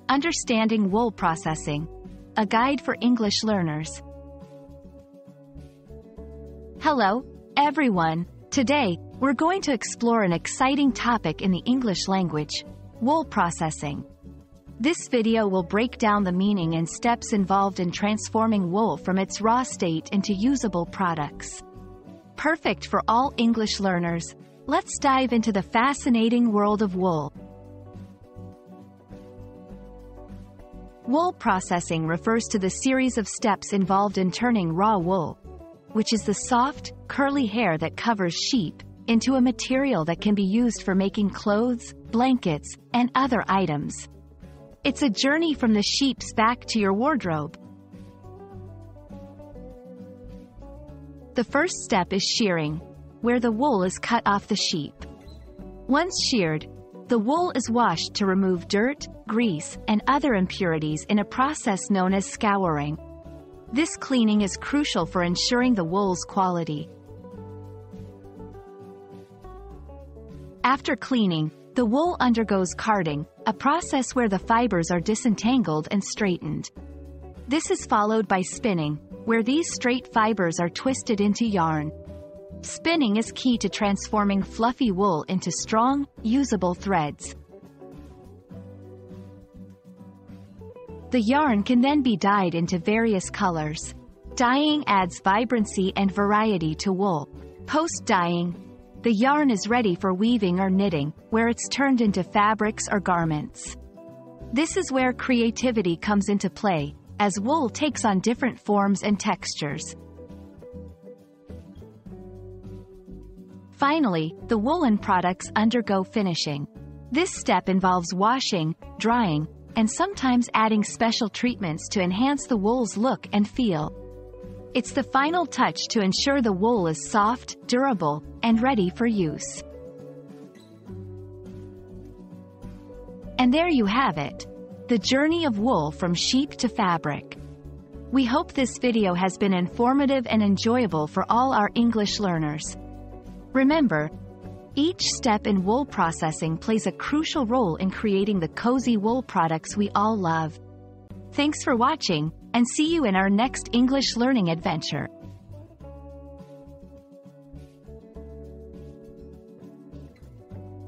Understanding Wool Processing, a guide for English learners. Hello, everyone. Today, we're going to explore an exciting topic in the English language, wool processing. This video will break down the meaning and steps involved in transforming wool from its raw state into usable products. Perfect for all English learners. Let's dive into the fascinating world of wool. Wool processing refers to the series of steps involved in turning raw wool, which is the soft, curly hair that covers sheep, into a material that can be used for making clothes, blankets, and other items. It's a journey from the sheep's back to your wardrobe. The first step is shearing, where the wool is cut off the sheep. Once sheared, the wool is washed to remove dirt, grease, and other impurities in a process known as scouring. This cleaning is crucial for ensuring the wool's quality. After cleaning, the wool undergoes carding, a process where the fibers are disentangled and straightened. This is followed by spinning, where these straight fibers are twisted into yarn. Spinning is key to transforming fluffy wool into strong, usable threads. The yarn can then be dyed into various colors. Dyeing adds vibrancy and variety to wool. Post-dyeing, the yarn is ready for weaving or knitting, where it's turned into fabrics or garments. This is where creativity comes into play, as wool takes on different forms and textures. Finally, the woolen products undergo finishing. This step involves washing, drying, and sometimes adding special treatments to enhance the wool's look and feel. It's the final touch to ensure the wool is soft, durable, and ready for use. And there you have it, the journey of wool from sheep to fabric. We hope this video has been informative and enjoyable for all our English learners. Remember, each step in wool processing plays a crucial role in creating the cozy wool products we all love. Thanks for watching, and see you in our next English learning adventure.